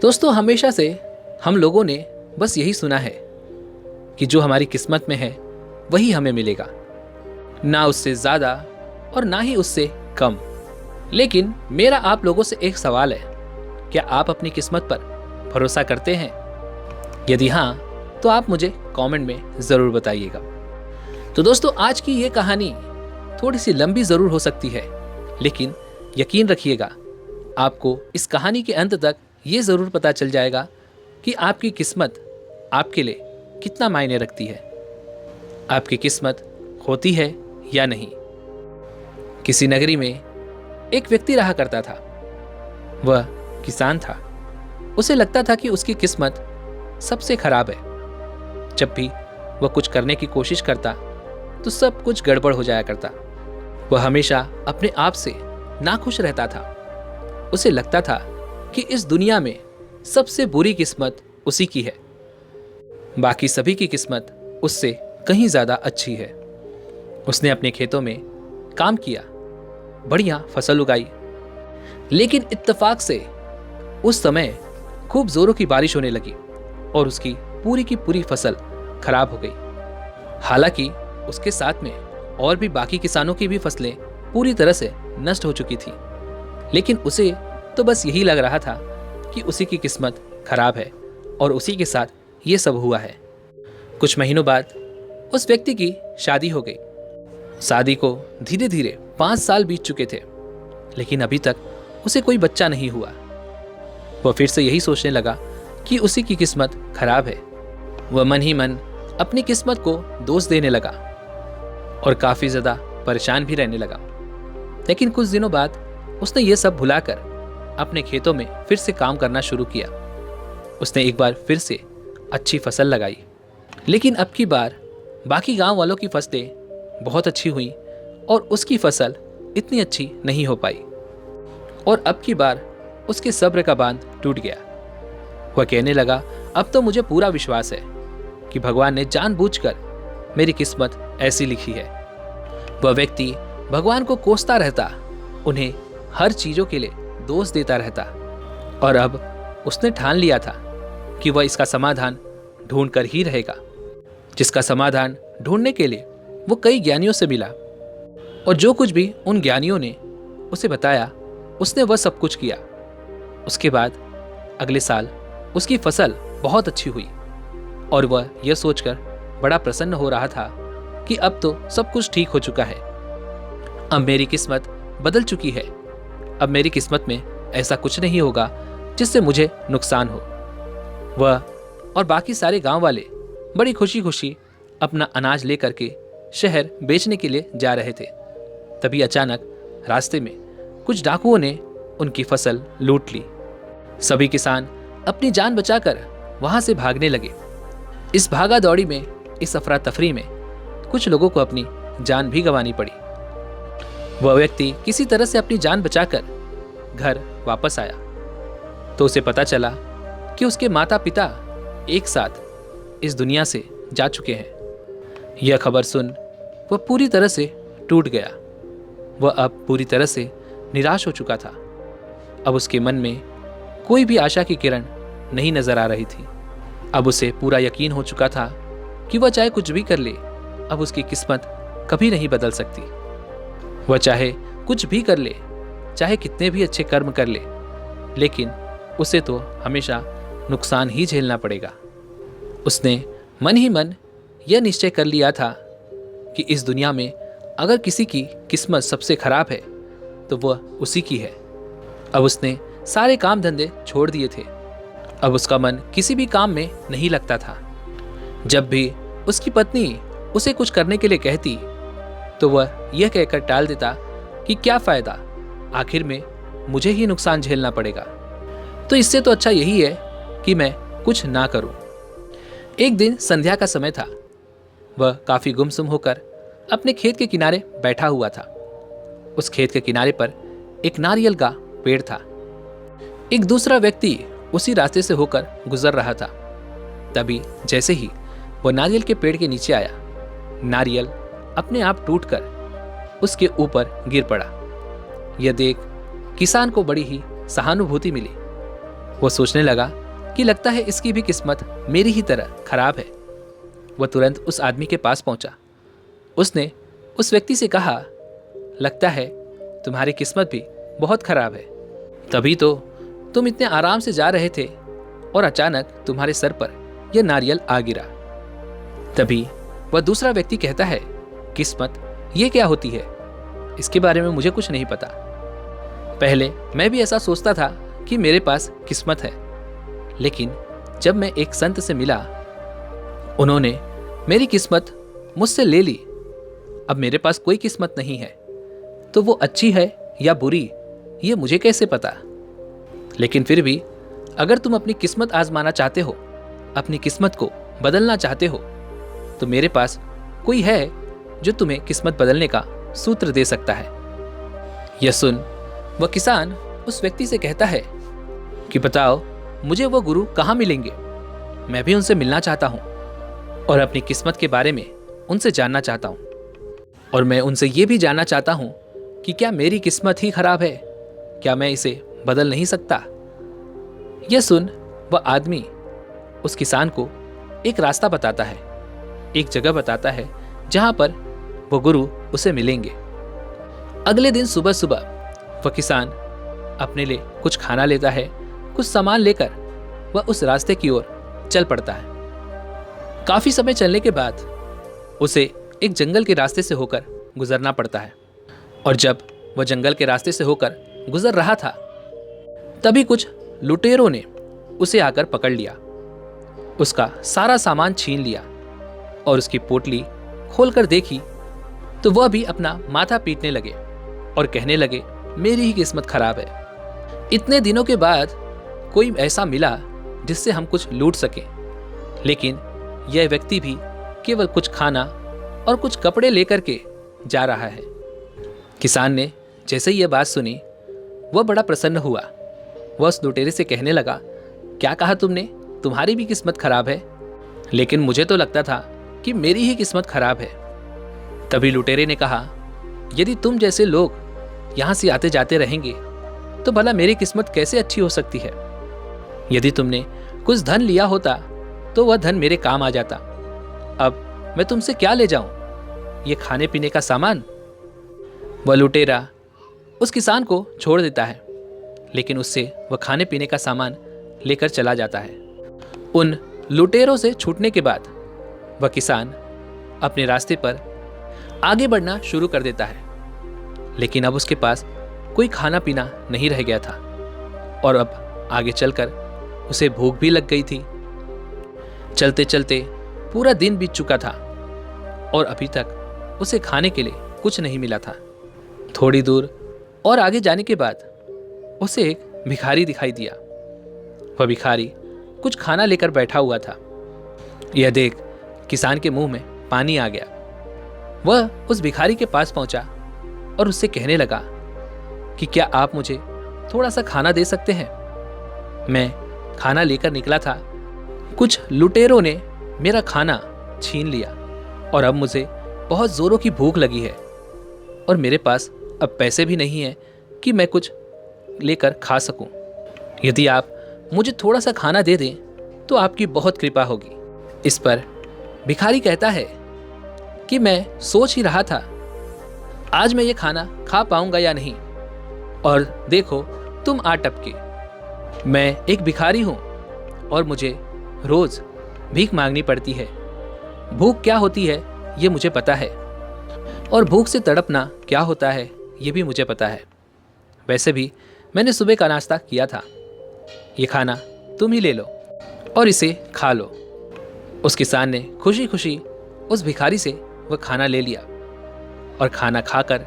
दोस्तों, हमेशा से हम लोगों ने बस यही सुना है कि जो हमारी किस्मत में है वही हमें मिलेगा, ना उससे ज़्यादा और ना ही उससे कम। लेकिन मेरा आप लोगों से एक सवाल है, क्या आप अपनी किस्मत पर भरोसा करते हैं? यदि हाँ, तो आप मुझे कमेंट में ज़रूर बताइएगा। तो दोस्तों, आज की ये कहानी थोड़ी सी लंबी ज़रूर हो सकती है, लेकिन यकीन रखिएगा, आपको इस कहानी के अंत तक ये ज़रूर पता चल जाएगा कि आपकी किस्मत आपके लिए कितना मायने रखती है, आपकी किस्मत होती है या नहीं। किसी नगरी में एक व्यक्ति रहा करता था। वह किसान था। उसे लगता था कि उसकी किस्मत सबसे खराब है। जब भी वह कुछ करने की कोशिश करता तो सब कुछ गड़बड़ हो जाया करता। वह हमेशा अपने आप से नाखुश रहता था। उसे लगता था कि इस दुनिया में सबसे बुरी किस्मत उसी की है, बाकी सभी की किस्मत उससे कहीं ज़्यादा अच्छी है। उसने अपने खेतों में काम किया, बढ़िया फसल उगाई, लेकिन इत्तेफाक से उस समय खूब जोरों की बारिश होने लगी और उसकी पूरी की पूरी फसल खराब हो गई। हालांकि उसके साथ में और भी बाकी किसानों की भी फसलें पूरी तरह से नष्ट हो चुकी थी, लेकिन उसे तो बस यही लग रहा था कि उसी की किस्मत खराब है और उसी के साथ ये सब हुआ है। कुछ महीनों बाद उस व्यक्ति की शादी हो गई। शादी को धीरे धीरे 5 साल बीत चुके थे, लेकिन अभी तक उसे कोई बच्चा नहीं हुआ। वह फिर से यही सोचने लगा कि उसी की किस्मत खराब है। वह मन ही मन अपनी किस्मत को दोष देने लगा और काफी ज्यादा परेशान भी रहने लगा। लेकिन कुछ दिनों बाद उसने ये सब भुलाकर अपने खेतों में फिर से काम करना शुरू किया। उसने एक बार फिर से अच्छी फसल लगाई, लेकिन अब की बार बाकी गांव वालों की फसलें बहुत अच्छी हुई और उसकी फसल इतनी अच्छी नहीं हो पाई। और अब की बार उसके सब्र का बांध टूट गया। वह कहने लगा, अब तो मुझे पूरा विश्वास है कि भगवान ने जानबूझकर मेरी किस्मत ऐसी लिखी है। वह व्यक्ति भगवान को कोसता रहता, उन्हें हर चीजों के लिए दोष देता रहता, और अब उसने ठान लिया था कि वह इसका समाधान ढूंढ कर ही रहेगा, जिसका समाधान ढूंढने के लिए वो कई ज्ञानियों से मिला। और जो कुछ भी उन ज्ञानियों ने उसे बताया, उसने वह सब कुछ किया। उसके बाद अगले साल उसकी फसल बहुत अच्छी हुई और वह यह सोचकर बड़ा प्रसन्न हो रहा था कि अब तो सब कुछ ठीक हो चुका है। अब मेरी किस्मत बदल चुकी है। अब मेरी किस्मत में ऐसा कुछ नहीं होगा जिससे मुझे नुकसान हो। वह और बाकी सारे गांव वाले बड़ी खुशी खुशी अपना अनाज लेकर के शहर बेचने के लिए जा रहे थे। तभी अचानक रास्ते में कुछ डाकुओं ने उनकी फसल लूट ली। सभी किसान अपनी जान बचाकर वहां से भागने लगे। इस भागा दौड़ी में, इस अफरा तफरी में कुछ लोगों को अपनी जान भी गंवानी पड़ी। वह व्यक्ति किसी तरह से अपनी जान बचाकर घर वापस आया तो उसे पता चला कि उसके माता पिता एक साथ इस दुनिया से जा चुके हैं। यह खबर सुन वह पूरी तरह से टूट गया। वह अब पूरी तरह से निराश हो चुका था। अब उसके मन में कोई भी आशा की किरण नहीं नजर आ रही थी। अब उसे पूरा यकीन हो चुका था कि वह चाहे कुछ भी कर ले, अब उसकी किस्मत कभी नहीं बदल सकती। वह चाहे कुछ भी कर ले, चाहे कितने भी अच्छे कर्म कर ले, लेकिन उसे तो हमेशा नुकसान ही झेलना पड़ेगा। उसने मन ही मन यह निश्चय कर लिया था कि इस दुनिया में अगर किसी की किस्मत सबसे खराब है तो वह उसी की है। अब उसने सारे काम धंधे छोड़ दिए थे। अब उसका मन किसी भी काम में नहीं लगता था। जब भी उसकी पत्नी उसे कुछ करने के लिए कहती तो वह यह कहकर टाल देता कि क्या फायदा, आखिर में मुझे ही नुकसान झेलना पड़ेगा, तो इससे तो अच्छा यही है कि मैं कुछ ना करूं। एक दिन संध्या का समय था। वह काफी गुमसुम होकर अपने खेत के किनारे बैठा हुआ था। उस खेत के किनारे पर एक नारियल का पेड़ था। एक दूसरा व्यक्ति उसी रास्ते से होकर गुजर रहा था। तभी जैसे ही वह नारियल के पेड़ के नीचे आया, नारियल अपने आप टूटकर उसके ऊपर गिर पड़ा। यह देख किसान को बड़ी ही सहानुभूति मिली। वो सोचने लगा कि लगता है इसकी भी किस्मत मेरी ही तरह खराब है। वह तुरंत उस आदमी के पास पहुंचा। उसने उस व्यक्ति से कहा, लगता है तुम्हारी किस्मत भी बहुत खराब है, तभी तो तुम इतने आराम से जा रहे थे और अचानक तुम्हारे सर पर यह नारियल आ गिरा। तभी वह दूसरा व्यक्ति कहता है, किस्मत ये क्या होती है? इसके बारे में मुझे कुछ नहीं पता। पहले मैं भी ऐसा सोचता था कि मेरे पास किस्मत है, लेकिन जब मैं एक संत से मिला, उन्होंने मेरी किस्मत मुझसे ले ली। अब मेरे पास कोई किस्मत नहीं है, तो वो अच्छी है या बुरी ये मुझे कैसे पता? लेकिन फिर भी अगर तुम अपनी किस्मत आजमाना चाहते हो, अपनी किस्मत को बदलना चाहते हो, तो मेरे पास कोई है जो तुम्हें किस्मत बदलने का सूत्र दे सकता है। यह सुन वह किसान उस व्यक्ति से कहता है कि बताओ मुझे वो गुरु कहाँ मिलेंगे? मैं भी उनसे मिलना चाहता हूँ और अपनी किस्मत के बारे में उनसे जानना चाहता हूँ, और मैं उनसे ये भी जानना चाहता हूँ कि क्या मेरी किस्मत ही खराब है? क्या मैं इसे बदल नहीं सकता? यह सुन वह आदमी उस किसान को एक रास्ता बताता है, एक जगह बताता है जहां पर वो गुरु उसे मिलेंगे। अगले दिन सुबह सुबह वह किसान अपने लिए कुछ खाना लेता है, कुछ सामान लेकर वह उस रास्ते की ओर चल पड़ता है। काफी समय चलने के बाद उसे एक जंगल के रास्ते से होकर गुजरना पड़ता है, और जब वह जंगल के रास्ते से होकर गुजर रहा था, तभी कुछ लुटेरों ने उसे आकर पकड़ लिया, उसका सारा सामान छीन लिया और उसकी पोटली खोलकर देखी तो वह भी अपना माथा पीटने लगे और कहने लगे, मेरी ही किस्मत खराब है। इतने दिनों के बाद कोई ऐसा मिला जिससे हम कुछ लूट सकें, लेकिन यह व्यक्ति भी केवल कुछ खाना और कुछ कपड़े लेकर के जा रहा है। किसान ने जैसे ही यह बात सुनी, वह बड़ा प्रसन्न हुआ। वह उस लुटेरे से कहने लगा, क्या कहा तुमने? तुम्हारी भी किस्मत खराब है? लेकिन मुझे तो लगता था कि मेरी ही किस्मत खराब है। तभी लुटेरे ने कहा, यदि तुम जैसे लोग यहां से आते जाते रहेंगे तो भला मेरी किस्मत कैसे अच्छी हो सकती है? यदि तुमने कुछ धन लिया होता तो वह धन मेरे काम आ जाता। अब मैं तुमसे क्या ले जाऊं? ये खाने पीने का सामान? वह लुटेरा उस किसान को छोड़ देता है, लेकिन उससे वह खाने पीने का सामान लेकर चला जाता है। उन लुटेरों से छूटने के बाद वह किसान अपने रास्ते पर आगे बढ़ना शुरू कर देता है, लेकिन अब उसके पास कोई खाना पीना नहीं रह गया था और अब आगे चलकर उसे भूख भी लग गई थी। चलते चलते पूरा दिन बीत चुका था और अभी तक उसे खाने के लिए कुछ नहीं मिला था। थोड़ी दूर और आगे जाने के बाद उसे एक भिखारी दिखाई दिया। वह भिखारी कुछ खाना लेकर बैठा हुआ था। यह देख किसान के मुंह में पानी आ गया। वह उस भिखारी के पास पहुंचा और उससे कहने लगा कि क्या आप मुझे थोड़ा सा खाना दे सकते हैं? मैं खाना लेकर निकला था, कुछ लुटेरों ने मेरा खाना छीन लिया और अब मुझे बहुत जोरों की भूख लगी है और मेरे पास अब पैसे भी नहीं है कि मैं कुछ लेकर खा सकूं। यदि आप मुझे थोड़ा सा खाना दे दें तो आपकी बहुत कृपा होगी। इस पर भिखारी कहता है कि मैं सोच ही रहा था आज मैं ये खाना खा पाऊंगा या नहीं, और देखो तुम आ टपके। मैं एक भिखारी हूं और मुझे रोज भीख मांगनी पड़ती है। भूख क्या होती है ये मुझे पता है, और भूख से तड़पना क्या होता है ये भी मुझे पता है। वैसे भी मैंने सुबह का नाश्ता किया था। ये खाना तुम ही ले लो और इसे खा लो। उस किसान ने खुशी खुशी उस भिखारी से वह खाना ले लिया और खाना खाकर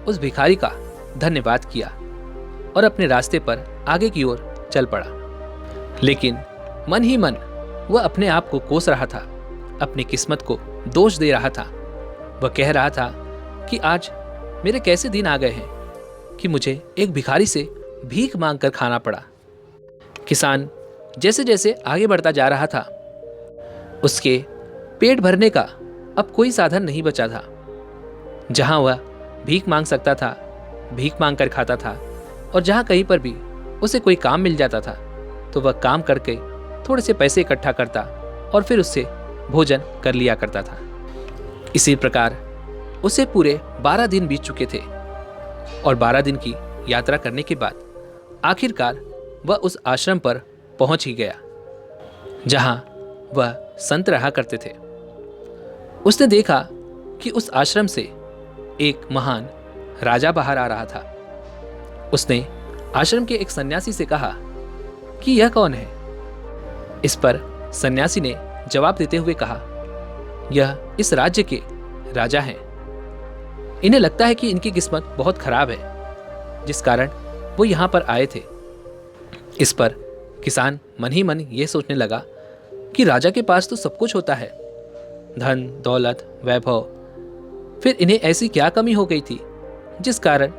उस भिखारी का धन्यवाद किया और अपने रास्ते पर आगे की ओर चल पड़ा। लेकिन मन ही मन वह अपने आप को कोस रहा था, अपनी किस्मत को दोष दे रहा था। वह कह रहा था कि आज मेरे कैसे दिन आ गए हैं कि मुझे एक भिखारी से भीख मांगकर खाना पड़ा। किसान जैसे जैसे आगे बढ़ता जा रहा था, उसके पेट भरने का अब कोई साधन नहीं बचा था। जहां वह भीख मांग सकता था, भीख मांग कर खाता था, और जहां कहीं पर भी उसे कोई काम मिल जाता था, तो वह काम करके थोड़े से पैसे इकट्ठा करता और फिर उससे भोजन कर लिया करता था। इसी प्रकार उसे पूरे 12 दिन बीत चुके थे और 12 दिन की यात्रा करने के बाद आखिरकार वह उस आश्रम पर पहुंच ही गया जहां वह संत रहा करते थे। उसने देखा कि उस आश्रम से एक महान राजा बाहर आ रहा था। उसने आश्रम के एक सन्यासी से कहा कि यह कौन है। इस पर सन्यासी ने जवाब देते हुए कहा, यह इस राज्य के राजा हैं। इन्हें लगता है कि इनकी किस्मत बहुत खराब है, जिस कारण वो यहां पर आए थे। इस पर किसान मन ही मन ये सोचने लगा कि राजा के पास तो सब कुछ होता है, धन दौलत वैभव, फिर इन्हें ऐसी क्या कमी हो गई थी जिस कारण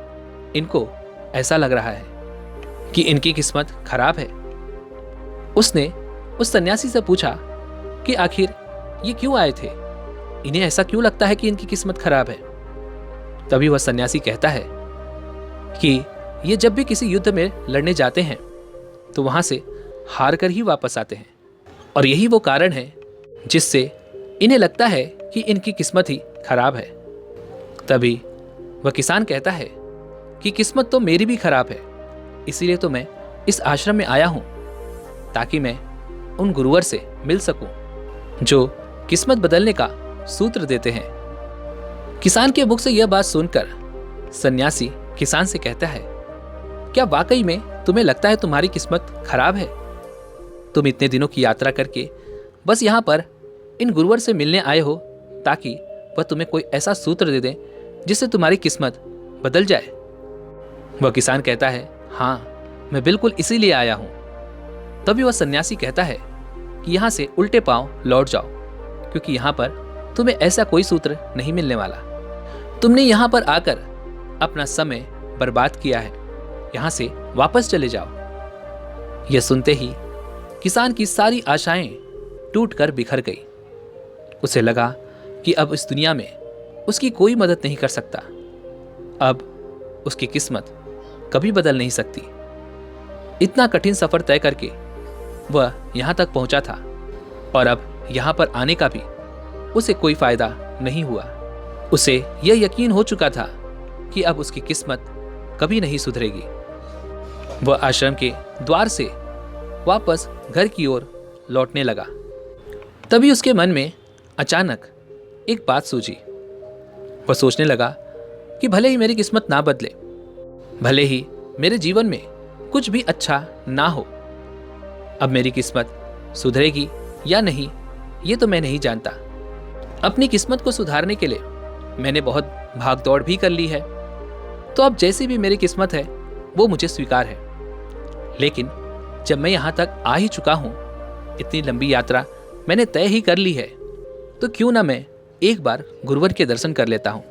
इनको ऐसा लग रहा है कि इनकी किस्मत खराब है। उसने उस सन्यासी से पूछा कि आखिर ये क्यों आए थे, इन्हें ऐसा क्यों लगता है कि इनकी किस्मत खराब है। तभी वह सन्यासी कहता है कि ये जब भी किसी युद्ध में लड़ने जाते हैं तो वहां से हार कर ही वापस आते हैं और यही वो कारण है जिससे इन्हें लगता है कि इनकी किस्मत ही खराब है। तभी वह किसान कहता है कि किस्मत तो मेरी भी खराब है, इसीलिए तो मैं इस आश्रम में आया हूं ताकि मैं उन गुरुवर से मिल सकूं जो किस्मत बदलने का सूत्र देते हैं। किसान के मुख से यह बात सुनकर सन्यासी किसान से कहता है, क्या वाकई में तुम्हें लगता है तुम्हारी किस्मत खराब है? तुम इतने दिनों की यात्रा करके बस यहां पर इन गुरुवर से मिलने आए हो ताकि वह तुम्हें कोई ऐसा सूत्र दे दें जिससे तुम्हारी किस्मत बदल जाए। वह किसान कहता है, हाँ, मैं बिल्कुल इसीलिए आया हूं। तभी वह सन्यासी कहता है कि यहां से उल्टे पांव लौट जाओ, क्योंकि यहां पर तुम्हें ऐसा कोई सूत्र नहीं मिलने वाला। तुमने यहां पर आकर अपना समय बर्बाद किया है, यहां से वापस चले जाओ। यह सुनते ही किसान की सारी आशाएं टूटकर बिखर गई। उसे लगा कि अब इस दुनिया में उसकी कोई मदद नहीं कर सकता, अब उसकी किस्मत कभी बदल नहीं सकती। इतना कठिन सफर तय करके वह यहां तक पहुंचा था और अब यहां पर आने का भी उसे कोई फायदा नहीं हुआ। उसे यह यकीन हो चुका था कि अब उसकी किस्मत कभी नहीं सुधरेगी। वह आश्रम के द्वार से वापस घर की ओर लौटने लगा। तभी उसके मन में अचानक एक बात सूझी। वह सोचने लगा कि भले ही मेरी किस्मत ना बदले, भले ही मेरे जीवन में कुछ भी अच्छा ना हो, अब मेरी किस्मत सुधरेगी या नहीं ये तो मैं नहीं जानता। अपनी किस्मत को सुधारने के लिए मैंने बहुत भाग दौड़ भी कर ली है, तो अब जैसी भी मेरी किस्मत है वो मुझे स्वीकार है। लेकिन जब मैं यहाँ तक आ ही चुका हूँ, इतनी लंबी यात्रा मैंने तय ही कर ली है, तो क्यों ना मैं एक बार गुरुवर के दर्शन कर लेता हूँ।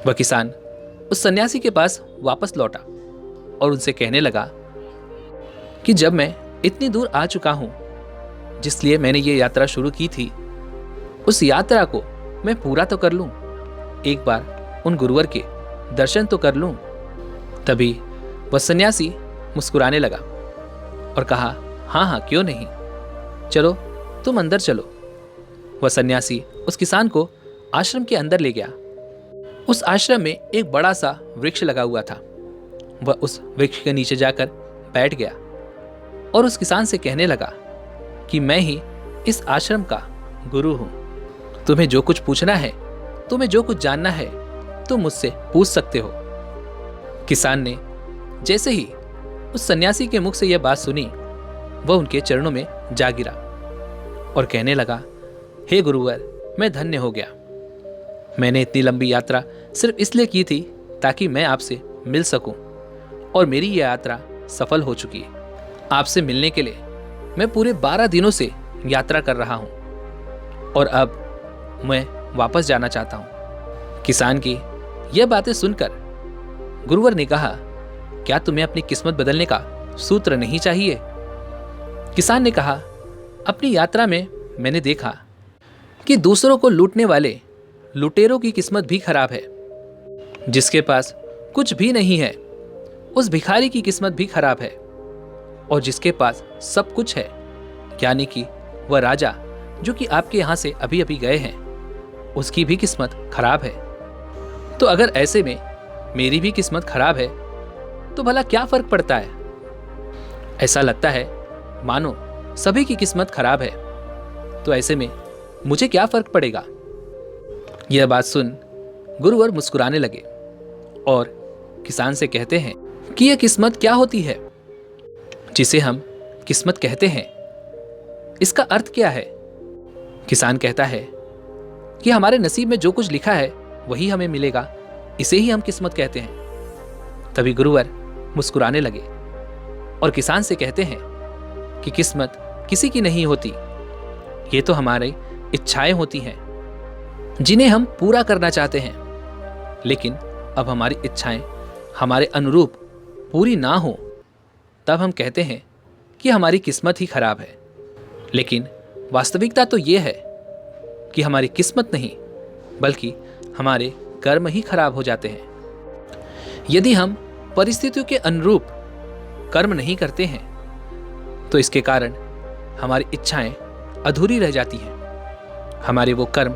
वह किसान उस सन्यासी के पास वापस लौटा और उनसे कहने लगा कि जब मैं इतनी दूर आ चुका हूँ, जिसलिए मैंने ये यात्रा शुरू की थी, उस यात्रा को मैं पूरा तो कर लूं, एक बार उन गुरुवर के दर्शन तो कर लूं। तभी वह सन्यासी मुस्कुराने लगा और कहा, हाँ हाँ, क्यों नहीं, चलो तुम अंदर चलो। वह सन्यासी उस किसान को आश्रम के अंदर ले गया। उस आश्रम में एक बड़ा सा वृक्ष लगा हुआ था। वह उस वृक्ष के नीचे जाकर बैठ गया और उस किसान से कहने लगा कि मैं ही इस आश्रम का गुरु हूं। तुम्हें जो कुछ पूछना है, तुम्हें जो कुछ जानना है, तुम मुझसे पूछ सकते हो। किसान ने जैसे ही उस सन्यासी के मुख से यह बात सुनी, वह उनके चरणों में जा गिरा और कहने लगा, हे गुरुवर, मैं धन्य हो गया। मैंने इतनी लंबी यात्रा सिर्फ इसलिए की थी ताकि मैं आपसे मिल सकूं, और मेरी यह यात्रा सफल हो चुकी है। आपसे मिलने के लिए मैं पूरे 12 दिनों से यात्रा कर रहा हूं और अब मैं वापस जाना चाहता हूं। किसान की यह बातें सुनकर गुरुवर ने कहा, क्या तुम्हें अपनी किस्मत बदलने का सूत्र नहीं चाहिए? किसान ने कहा, अपनी यात्रा में मैंने देखा कि दूसरों को लूटने वाले लुटेरों की किस्मत भी खराब है। जिसके पास कुछ भी नहीं है, उस भिखारी की किस्मत भी खराब है। और जिसके पास सब कुछ है, यानी कि वह राजा जो कि आपके यहाँ से अभी अभी गए हैं, उसकी भी किस्मत खराब है। तो अगर ऐसे में मेरी भी किस्मत खराब है तो भला क्या फर्क पड़ता है? ऐसा लगता है मानो सभी की किस्मत खराब है, तो ऐसे में मुझे क्या फर्क पड़ेगा? यह बात सुन गुरुवर मुस्कुराने लगे और किसान से कहते हैं कि यह किस्मत क्या होती है जिसे हम किस्मत कहते हैं? इसका अर्थ क्या है? किसान कहता है कि हमारे नसीब में जो कुछ लिखा है वही हमें मिलेगा, इसे ही हम किस्मत कहते हैं। तभी गुरुवर मुस्कुराने लगे और किसान से कहते हैं कि किस्मत किसी की नहीं होती, ये तो हमारी इच्छाएं होती हैं जिन्हें हम पूरा करना चाहते हैं। लेकिन अब हमारी इच्छाएं हमारे अनुरूप पूरी ना हो, तब हम कहते हैं कि हमारी किस्मत ही खराब है। लेकिन वास्तविकता तो ये है कि हमारी किस्मत नहीं बल्कि हमारे कर्म ही खराब हो जाते हैं। यदि हम परिस्थितियों के अनुरूप कर्म नहीं करते हैं तो इसके कारण हमारी इच्छाएं अधूरी रह जाती हैं, हमारे वो कर्म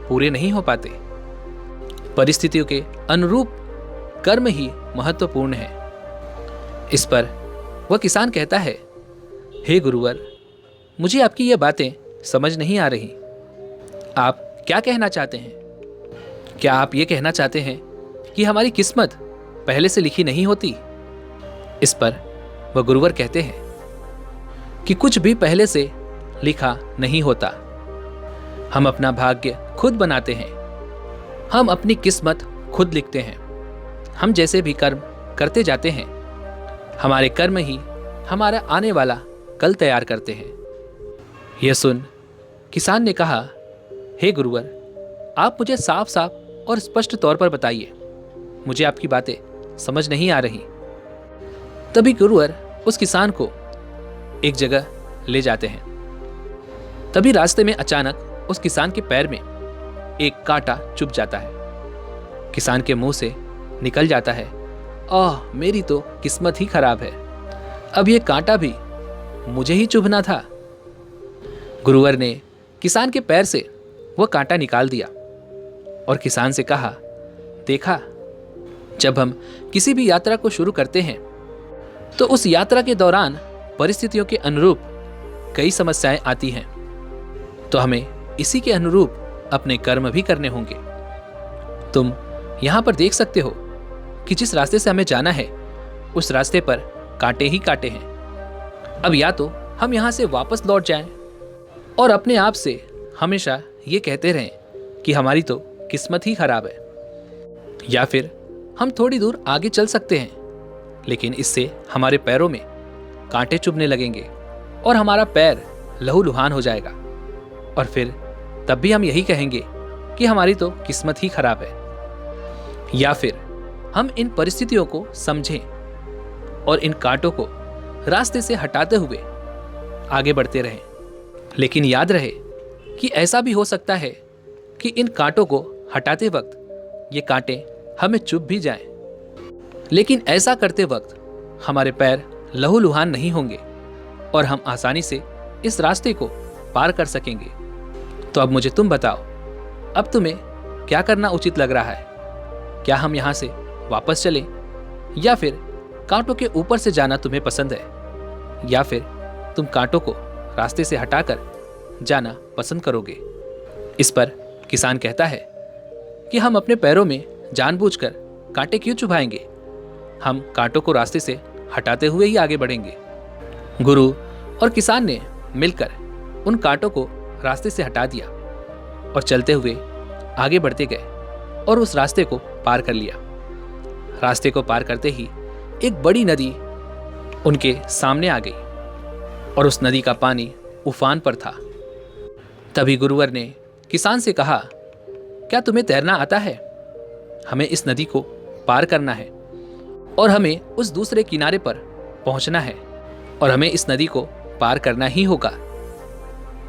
पूरे नहीं हो पाते। परिस्थितियों के अनुरूप कर्म ही महत्वपूर्ण है। इस पर वह किसान कहता है, हे गुरुवर, मुझे आपकी ये बातें समझ नहीं आ रही। आप क्या कहना चाहते हैं? क्या आप ये कहना चाहते हैं कि हमारी किस्मत पहले से लिखी नहीं होती? इस पर वह गुरुवर कहते हैं कि कुछ भी पहले से लिखा नहीं होता। हम अपना भाग्य खुद बनाते हैं, हम अपनी किस्मत खुद लिखते हैं। हम जैसे भी कर्म करते जाते हैं, हमारे कर्म ही हमारा आने वाला कल तैयार करते हैं। यह सुन किसान ने कहा, हे गुरुवर, आप मुझे साफ साफ और स्पष्ट तौर पर बताइए, मुझे आपकी बातें समझ नहीं आ रही। तभी गुरुवर उस किसान को एक जगह ले जाते हैं। तभी रास्ते में अचानक उस किसान के पैर में एक कांटा चुभ जाता है। किसान के मुंह से निकल जाता है, आह, मेरी तो किस्मत ही खराब है, अब ये कांटा भी मुझे ही चुभना था। गुरुवर ने किसान के पैर से वह कांटा निकाल दिया और किसान से कहा, देखा, जब हम किसी भी यात्रा को शुरू करते हैं तो उस यात्रा के दौरान परिस्थितियों के अनुरूप कई समस्याएं आती हैं, तो हमें इसी के अनुरूप अपने कर्म भी करने होंगे। तुम यहां पर देख सकते हो कि जिस रास्ते से हमें जाना है उस रास्ते पर कांटे ही कांटे हैं। अब या तो हम यहां से वापस लौट जाएं और अपने आप से हमेशा ये कहते रहें कि हमारी तो किस्मत ही खराब है, या फिर हम थोड़ी दूर आगे चल सकते हैं, लेकिन इससे हमारे पैरों में कांटे चुभने लगेंगे और हमारा पैर लहूलुहान हो जाएगा, और फिर तब भी हम यही कहेंगे कि हमारी तो किस्मत ही खराब है। या फिर हम इन परिस्थितियों को समझें और इन कांटों को रास्ते से हटाते हुए आगे बढ़ते रहें। लेकिन याद रहे कि ऐसा भी हो सकता है कि इन कांटों को हटाते वक्त ये कांटे हमें चुभ भी जाएं, लेकिन ऐसा करते वक्त हमारे पैर लहूलुहान नहीं होंगे और हम आसानी से इस रास्ते को पार कर सकेंगे। तो अब मुझे तुम बताओ, अब तुम्हें क्या करना उचित लग रहा है? क्या हम यहाँ से वापस चलें, या फिर कांटों के ऊपर से जाना तुम्हें पसंद है, या फिर तुम कांटों को रास्ते से हटाकर जाना पसंद करोगे? इस पर किसान कहता है कि हम अपने पैरों में जानबूझकर कांटे क्यों चुभाएंगे, हम कांटों को रास्ते से हटाते हुए ही आगे बढ़ेंगे। गुरु और किसान ने मिलकर उन कांटों को रास्ते से हटा दिया और चलते हुए आगे बढ़ते गए और उस रास्ते को पार कर लिया। रास्ते को पार करते ही एक बड़ी नदी उनके सामने आ गई और उस नदी का पानी उफान पर था। तभी गुरुवर ने किसान से कहा, क्या तुम्हें तैरना आता है? हमें इस नदी को पार करना है और हमें उस दूसरे किनारे पर पहुंचना है और हमें इस नदी को पार करना ही होगा।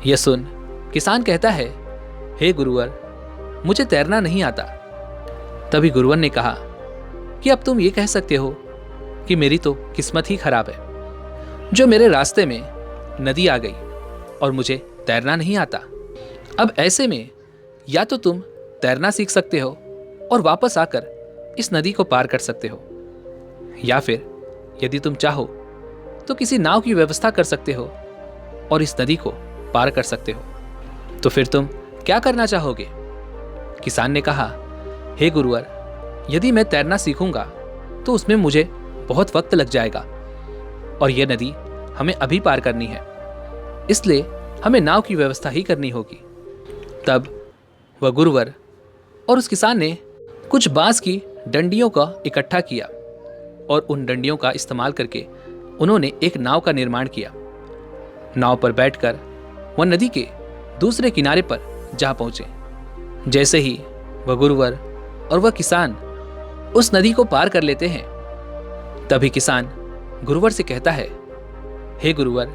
यह सुन किसान कहता है, हे गुरुवर, मुझे तैरना नहीं आता। तभी गुरुवर ने कहा कि अब तुम ये कह सकते हो कि मेरी तो किस्मत ही खराब है, जो मेरे रास्ते में नदी आ गई और मुझे तैरना नहीं आता। अब ऐसे में या तो तुम तैरना सीख सकते हो और वापस आकर इस नदी को पार कर सकते हो, या फिर यदि तुम चाहो तो किसी नाव की व्यवस्था कर सकते हो और इस नदी को पार कर सकते हो। तो फिर तुम क्या करना चाहोगे? किसान ने कहा, हे गुरुवर, यदि मैं तैरना सीखूंगा तो उसमें मुझे बहुत वक्त लग जाएगा और यह नदी हमें अभी पार करनी है, इसलिए हमें नाव की व्यवस्था ही करनी होगी। तब वह गुरुवर और उस किसान ने कुछ बांस की डंडियों का इकट्ठा किया और उन डंडियों का इस्तेमाल करके उन्होंने एक नाव का निर्माण किया। नाव पर बैठकर वह नदी के दूसरे किनारे पर जा पहुंचे। जैसे ही वह गुरुवर और वह किसान उस नदी को पार कर लेते हैं, तभी किसान गुरुवर से कहता है, हे गुरुवर,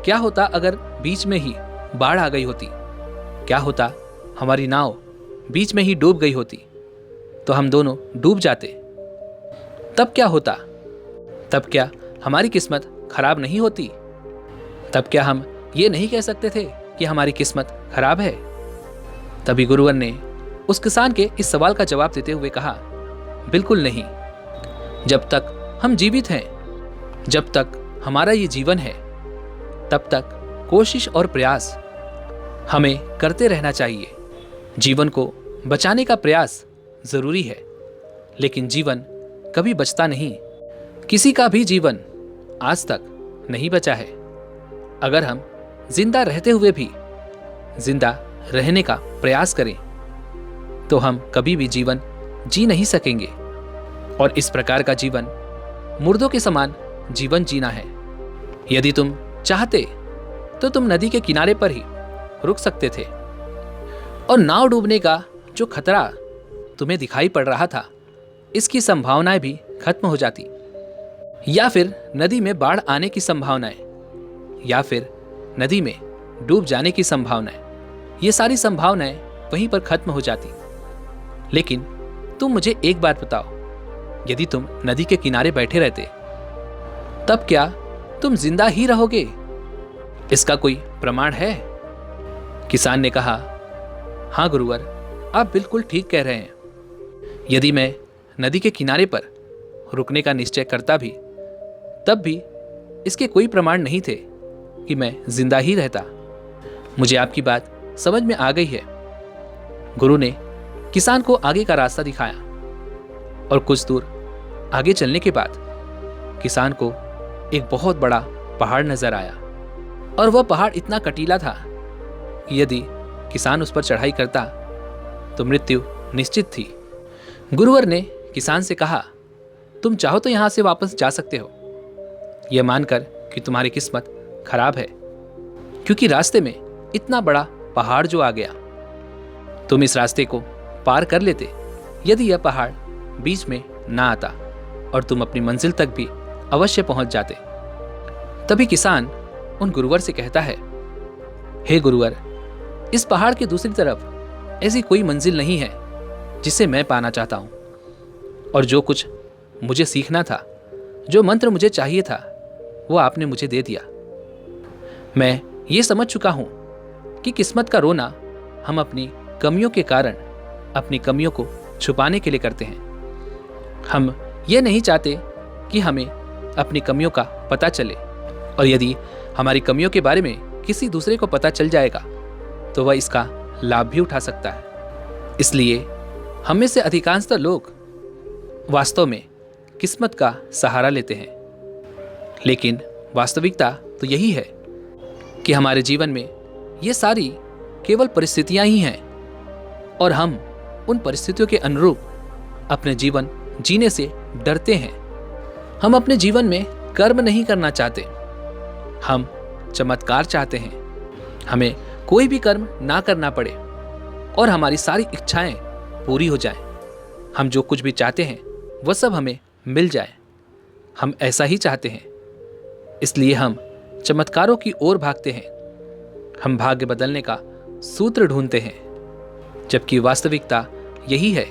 क्या होता अगर बीच में ही बाढ़ आ गई होती? क्या होता हमारी नाव बीच में ही डूब गई होती तो हम दोनों डूब जाते? तब क्या होता? तब क्या हमारी किस्मत खराब नहीं होती? तब क्या हम ये नहीं कह सकते थे कि हमारी किस्मत खराब है? तभी गुरुवर ने उस किसान के इस सवाल का जवाब देते हुए कहा, बिल्कुल नहीं। जब तक हम जीवित हैं, जब तक हमारा ये जीवन है, तब तक कोशिश और प्रयास हमें करते रहना चाहिए। जीवन को बचाने का प्रयास जरूरी है, लेकिन जीवन कभी बचता नहीं। किसी का भी जीवन आज तक नहीं बचा है। अगर हम जिंदा रहते हुए भी जिंदा रहने का प्रयास करें तो हम कभी भी जीवन जी नहीं सकेंगे। और इस प्रकार का जीवन मुर्दों के समान जीवन जीना है। यदि तुम चाहते तो तुम नदी के किनारे पर ही रुक सकते थे और नाव डूबने का जो खतरा तुम्हें दिखाई पड़ रहा था, इसकी संभावनाएं भी खत्म हो जाती, या फिर नदी में बाढ़ आने की संभावनाएं, या फिर नदी में डूब जाने की संभावनाएं, ये सारी संभावनाएं वहीं पर खत्म हो जाती। लेकिन तुम मुझे एक बात बताओ, यदि तुम नदी के किनारे बैठे रहते, तब क्या तुम जिंदा ही रहोगे? इसका कोई प्रमाण है? किसान ने कहा, हाँ गुरुवर, आप बिल्कुल ठीक कह रहे हैं। यदि मैं नदी के किनारे पर रुकने का निश्चय करता भी, तब भी इसके कोई प्रमाण नहीं थे कि मैं जिंदा ही रहता। मुझे आपकी बात समझ में आ गई है। गुरु ने किसान को आगे का रास्ता दिखाया और कुछ दूर आगे चलने के बाद किसान को एक बहुत बड़ा पहाड़ नजर आया और वह पहाड़ इतना कटीला था कि यदि किसान उस पर चढ़ाई करता तो मृत्यु निश्चित थी। गुरुवर ने किसान से कहा, तुम चाहो तो यहां से वापस जा सकते हो, यह मानकर कि तुम्हारी किस्मत खराब है, क्योंकि रास्ते में इतना बड़ा पहाड़ जो आ गया। तुम इस रास्ते को पार कर लेते यदि यह पहाड़ बीच में ना आता और तुम अपनी मंजिल तक भी अवश्य पहुंच जाते। तभी किसान उन गुरुवर से कहता है, हे गुरुवर, इस पहाड़ की दूसरी तरफ ऐसी कोई मंजिल नहीं है जिसे मैं पाना चाहता हूं, और जो कुछ मुझे सीखना था, जो मंत्र मुझे चाहिए था, वो आपने मुझे दे दिया। मैं ये समझ चुका हूं कि किस्मत का रोना हम अपनी कमियों के कारण अपनी कमियों को छुपाने के लिए करते हैं। हम ये नहीं चाहते कि हमें अपनी कमियों का पता चले, और यदि हमारी कमियों के बारे में किसी दूसरे को पता चल जाएगा तो वह इसका लाभ भी उठा सकता है। इसलिए हम में से अधिकांशतः लोग वास्तव में किस्मत का सहारा लेते हैं, लेकिन वास्तविकता तो यही है कि हमारे जीवन में ये सारी केवल परिस्थितियां ही हैं और हम उन परिस्थितियों के अनुरूप अपने जीवन जीने से डरते हैं। हम अपने जीवन में कर्म नहीं करना चाहते, हम चमत्कार चाहते हैं। हमें कोई भी कर्म ना करना पड़े और हमारी सारी इच्छाएं पूरी हो जाएं। हम जो कुछ भी चाहते हैं वह सब हमें मिल जाए। हम ऐसा ही चाहते हैं, इसलिए हम चमत्कारों की ओर भागते हैं। हम भाग्य बदलने का सूत्र ढूंढते हैं, जबकि वास्तविकता यही है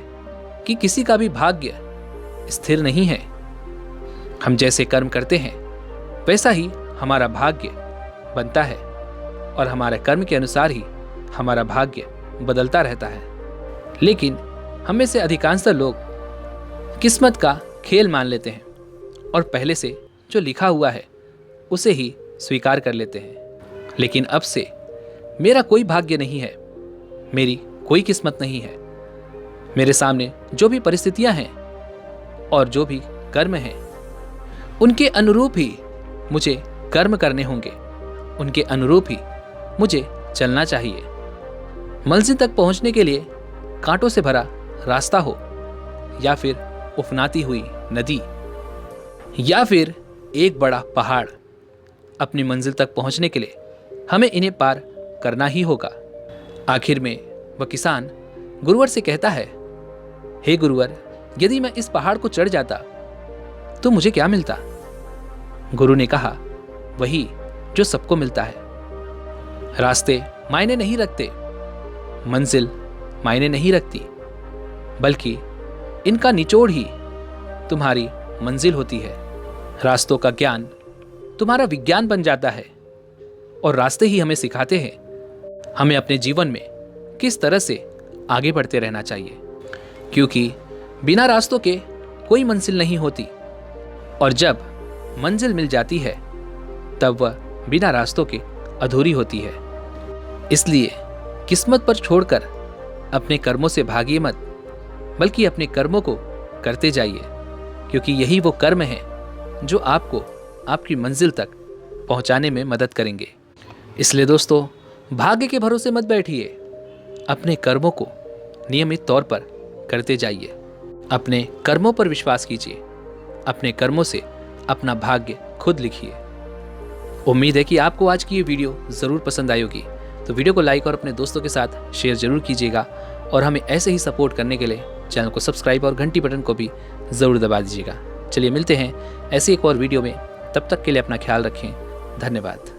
कि किसी का भी भाग्य स्थिर नहीं है। हम जैसे कर्म करते हैं वैसा ही हमारा भाग्य बनता है और हमारे कर्म के अनुसार ही हमारा भाग्य बदलता रहता है। लेकिन हम में से अधिकांश लोग किस्मत का खेल मान लेते हैं और पहले से जो लिखा हुआ है उसे ही स्वीकार कर लेते हैं। लेकिन अब से मेरा कोई भाग्य नहीं है, मेरी कोई किस्मत नहीं है। मेरे सामने जो भी परिस्थितियां हैं और जो भी कर्म हैं, उनके अनुरूप ही मुझे कर्म करने होंगे, उनके अनुरूप ही मुझे चलना चाहिए। मंजिल तक पहुंचने के लिए कांटों से भरा रास्ता हो या फिर उफनाती हुई नदी या फिर एक बड़ा पहाड़, अपनी मंजिल तक पहुंचने के लिए हमें इन्हें पार करना ही होगा। आखिर में वह किसान गुरुवर से कहता है, हे गुरुवर, यदि मैं इस पहाड़ को चढ़ जाता तो मुझे क्या मिलता? गुरु ने कहा, वही जो सबको मिलता है। रास्ते मायने नहीं रखते, मंजिल मायने नहीं रखती, बल्कि इनका निचोड़ ही तुम्हारी मंजिल होती है। रास्तों का ज्ञान तुम्हारा विज्ञान बन जाता है और रास्ते ही हमें सिखाते हैं हमें अपने जीवन में किस तरह से आगे बढ़ते रहना चाहिए। क्योंकि बिना रास्तों के कोई मंजिल नहीं होती और जब मंजिल मिल जाती है तब वह बिना रास्तों के अधूरी होती है। इसलिए किस्मत पर छोड़कर अपने कर्मों से भागिए मत, बल्कि अपने कर्मों को करते जाइए, क्योंकि यही वो कर्म है जो आपको आपकी मंजिल तक पहुंचाने में मदद करेंगे। इसलिए दोस्तों, भाग्य के भरोसे मत बैठिए, अपने कर्मों को नियमित तौर पर करते जाइए। अपने कर्मों पर विश्वास कीजिए, अपने कर्मों से अपना भाग्य खुद लिखिए। उम्मीद है कि आपको आज की ये वीडियो ज़रूर पसंद आई होगी, तो वीडियो को लाइक और अपने दोस्तों के साथ शेयर जरूर कीजिएगा और हमें ऐसे ही सपोर्ट करने के लिए चैनल को सब्सक्राइब और घंटी बटन को भी ज़रूर दबा दीजिएगा। चलिए मिलते हैं ऐसे एक और वीडियो में, तब तक के लिए अपना ख्याल रखें। धन्यवाद।